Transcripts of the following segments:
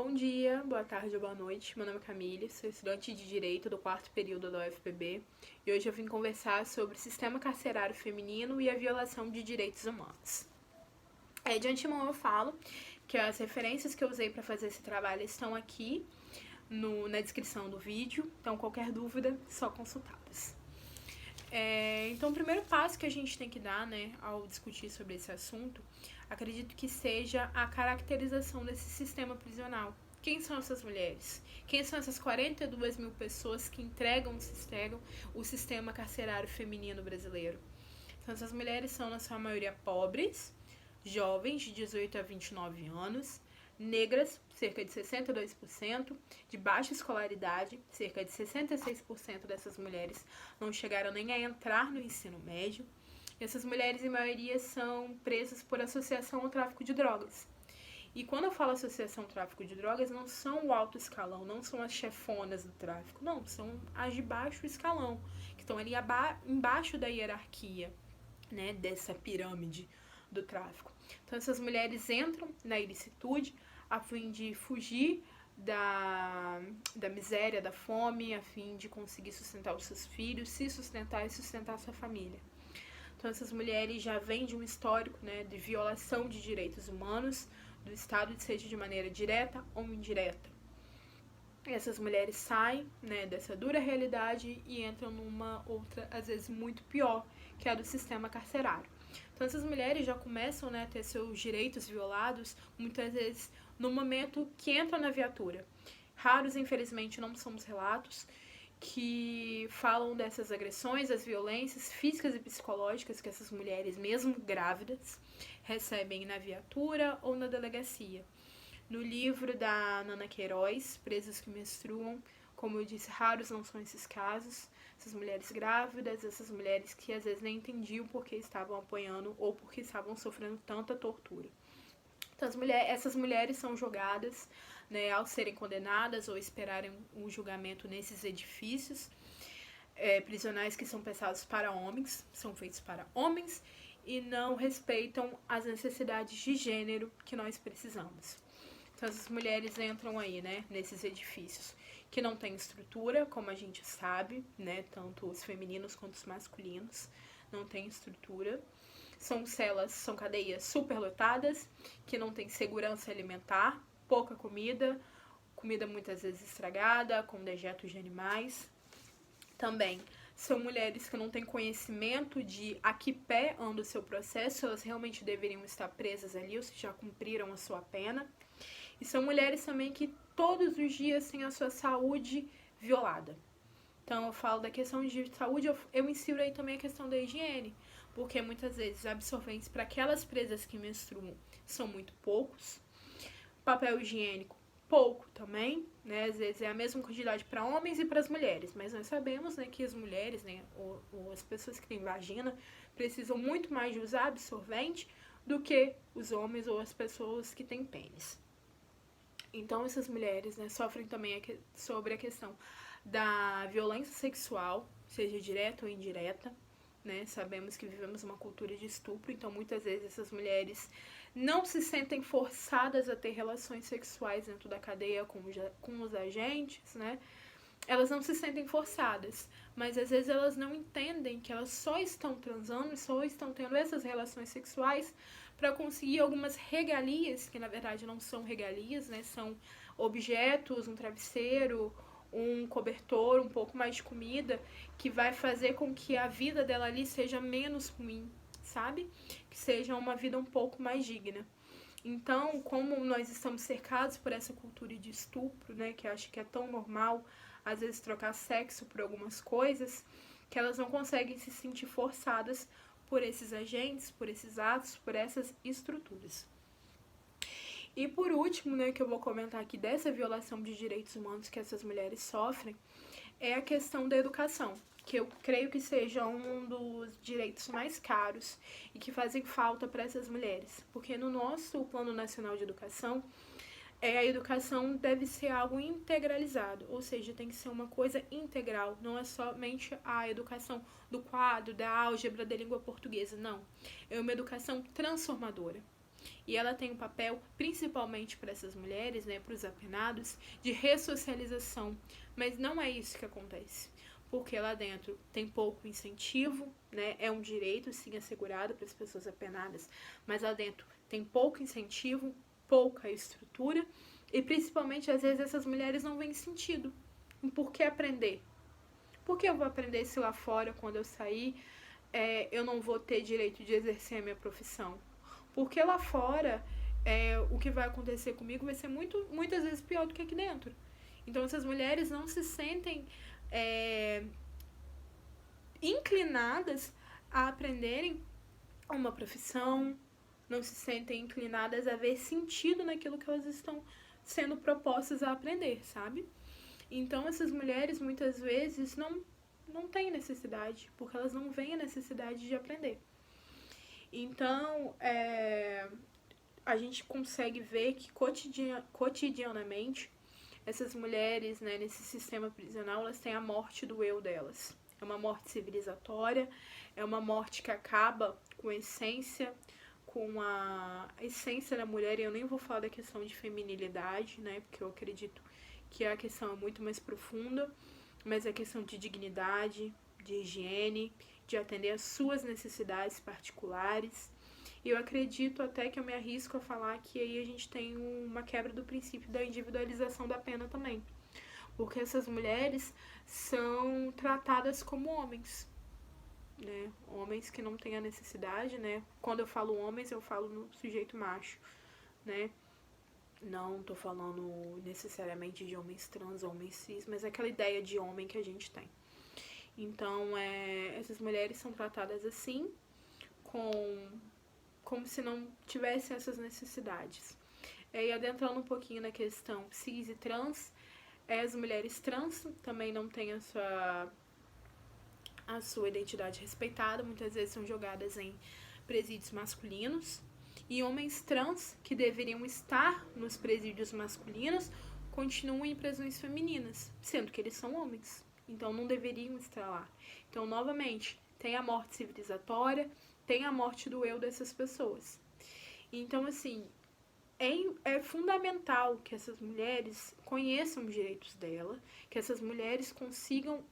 Bom dia, boa tarde ou boa noite. Meu nome é Camille, sou estudante de Direito do 4º período da UFPB e hoje eu vim conversar sobre o sistema carcerário feminino e a violação de direitos humanos. De antemão eu falo que as referências que eu usei para fazer esse trabalho estão aqui na descrição do vídeo, então qualquer dúvida, só consultá-las. Então, o primeiro passo que a gente tem que dar, ao discutir sobre esse assunto, acredito que seja a caracterização desse sistema prisional. Quem são essas mulheres? Quem são essas 42 mil pessoas que integram o sistema carcerário feminino brasileiro? Então, essas mulheres são, na sua maioria, pobres, jovens de 18 a 29 anos, negras, cerca de 62%, de baixa escolaridade, cerca de 66% dessas mulheres não chegaram nem a entrar no ensino médio. E essas mulheres, em maioria, são presas por associação ao tráfico de drogas. E quando eu falo associação ao tráfico de drogas, não são o alto escalão, não são as chefonas do tráfico, não, são as de baixo escalão, que estão ali embaixo da hierarquia, dessa pirâmide do tráfico. Então, essas mulheres entram na ilicitude a fim de fugir da miséria, da fome, a fim de conseguir sustentar os seus filhos, se sustentar e sustentar a sua família. Então, essas mulheres já vêm de um histórico de violação de direitos humanos do Estado, seja de maneira direta ou indireta. E essas mulheres saem dessa dura realidade e entram numa outra, às vezes, muito pior, que é a do sistema carcerário. Então, essas mulheres já começam a ter seus direitos violados, muitas vezes, no momento que entram na viatura. Raros, infelizmente, não são os relatos que falam dessas agressões, das violências físicas e psicológicas que essas mulheres, mesmo grávidas, recebem na viatura ou na delegacia. No livro da Nana Queiroz, Presas que Menstruam, como eu disse, raros não são esses casos. Essas mulheres grávidas, essas mulheres que às vezes nem entendiam por que estavam apanhando ou porque estavam sofrendo tanta tortura. Então, essas mulheres são julgadas ao serem condenadas ou esperarem um julgamento nesses edifícios prisionais que são pensados para homens, são feitos para homens e não respeitam as necessidades de gênero que nós precisamos. Então, essas mulheres entram aí, nesses edifícios que não tem estrutura, como a gente sabe, tanto os femininos quanto os masculinos não tem estrutura. São celas, são cadeias superlotadas, que não tem segurança alimentar, pouca comida muitas vezes estragada, com dejetos de animais. Também são mulheres que não têm conhecimento de a que pé anda o seu processo, elas realmente deveriam estar presas ali, ou se já cumpriram a sua pena. E são mulheres também que todos os dias têm a sua saúde violada. Então, eu falo da questão de saúde, eu insiro aí também a questão da higiene, porque muitas vezes absorventes para aquelas presas que menstruam são muito poucos. Papel higiênico, pouco também, às vezes é a mesma quantidade para homens e para as mulheres, mas nós sabemos que as mulheres, ou as pessoas que têm vagina, precisam muito mais de usar absorvente do que os homens ou as pessoas que têm pênis. Então, essas mulheres sofrem também sobre a questão da violência sexual, seja direta ou indireta. Sabemos que vivemos uma cultura de estupro, então muitas vezes essas mulheres não se sentem forçadas a ter relações sexuais dentro da cadeia com os agentes, Elas não se sentem forçadas, mas às vezes elas não entendem que elas só estão transando, só estão tendo essas relações sexuais para conseguir algumas regalias, que na verdade não são regalias, são objetos, um travesseiro, um cobertor, um pouco mais de comida, que vai fazer com que a vida dela ali seja menos ruim, sabe? Que seja uma vida um pouco mais digna. Então, como nós estamos cercados por essa cultura de estupro, que eu acho que é tão normal, às vezes trocar sexo por algumas coisas, que elas não conseguem se sentir forçadas por esses agentes, por esses atos, por essas estruturas. E por último, que eu vou comentar aqui dessa violação de direitos humanos que essas mulheres sofrem, é a questão da educação, que eu creio que seja um dos direitos mais caros e que fazem falta para essas mulheres. Porque no nosso Plano Nacional de Educação, a educação deve ser algo integralizado, ou seja, tem que ser uma coisa integral, não é somente a educação do quadro, da álgebra, da língua portuguesa, não. É uma educação transformadora. E ela tem um papel, principalmente para essas mulheres, né, para os apenados, de ressocialização. Mas não é isso que acontece. Porque lá dentro tem pouco incentivo, né? É um direito, sim, assegurado para as pessoas apenadas, mas lá dentro tem pouco incentivo, pouca estrutura, e principalmente, às vezes, essas mulheres não veem sentido. E por que aprender? Por que eu vou aprender se lá fora, quando eu sair, eu não vou ter direito de exercer a minha profissão? Porque lá fora, o que vai acontecer comigo vai ser muitas vezes pior do que aqui dentro. Então, essas mulheres não se sentem inclinadas a aprenderem uma profissão, não se sentem inclinadas a ver sentido naquilo que elas estão sendo propostas a aprender, sabe? Então, essas mulheres muitas vezes não têm necessidade, porque elas não veem a necessidade de aprender. Então, a gente consegue ver que cotidianamente essas mulheres, né, nesse sistema prisional, elas têm a morte do eu delas. É uma morte civilizatória, é uma morte que acaba com a essência, com a essência da mulher, e eu nem vou falar da questão de feminilidade, né, porque eu acredito que a questão é muito mais profunda, mas a questão de dignidade, de higiene, de atender às suas necessidades particulares. E eu acredito até que eu me arrisco a falar que aí a gente tem uma quebra do princípio da individualização da pena também. Porque essas mulheres são tratadas como homens, né? Homens que não têm a necessidade, né? Quando eu falo homens, eu falo no sujeito macho, né? Não tô falando necessariamente de homens trans, homens cis, mas aquela ideia de homem que a gente tem. Então, essas mulheres são tratadas assim, como se não tivessem essas necessidades. E adentrando um pouquinho na questão cis e trans, as mulheres trans também não têm a sua identidade respeitada, muitas vezes são jogadas em presídios masculinos, e homens trans, que deveriam estar nos presídios masculinos, continuam em prisões femininas, sendo que eles são homens, então não deveriam estar lá. Então, novamente, tem a morte civilizatória, tem a morte do eu dessas pessoas. Então, assim, é fundamental que essas mulheres conheçam os direitos dela, que essas mulheres consigam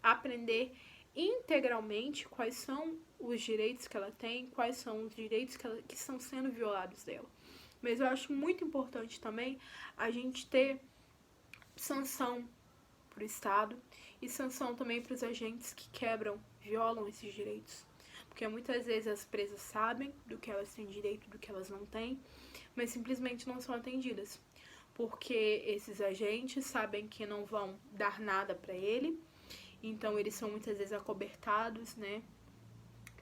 aprender integralmente quais são os direitos que ela tem, quais são os direitos que estão sendo violados dela. Mas eu acho muito importante também a gente ter sanção para o Estado e sanção também para os agentes que quebram, violam esses direitos. Porque muitas vezes as presas sabem do que elas têm direito, do que elas não têm, mas simplesmente não são atendidas. Porque esses agentes sabem que não vão dar nada para ele, então eles são muitas vezes acobertados, né,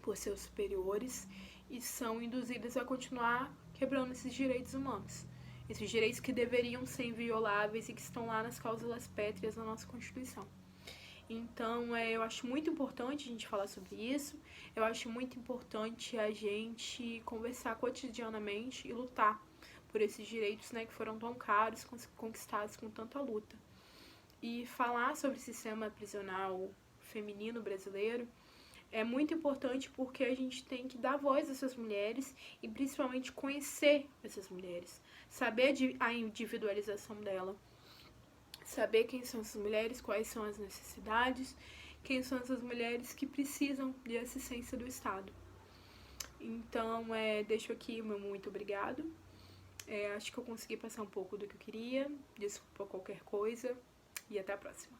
por seus superiores e são induzidos a continuar quebrando esses direitos humanos. Esses direitos que deveriam ser invioláveis e que estão lá nas cláusulas pétreas da nossa Constituição. Então, eu acho muito importante a gente falar sobre isso, eu acho muito importante a gente conversar cotidianamente e lutar por esses direitos, né, que foram tão caros, conquistados com tanta luta. E falar sobre o sistema prisional feminino brasileiro é muito importante porque a gente tem que dar voz a essas mulheres e principalmente conhecer essas mulheres, saber a individualização dela, saber quem são essas mulheres, quais são as necessidades, quem são essas mulheres que precisam de assistência do Estado. Então, deixo aqui o meu muito obrigado. Acho que eu consegui passar um pouco do que eu queria. Desculpa qualquer coisa e até a próxima.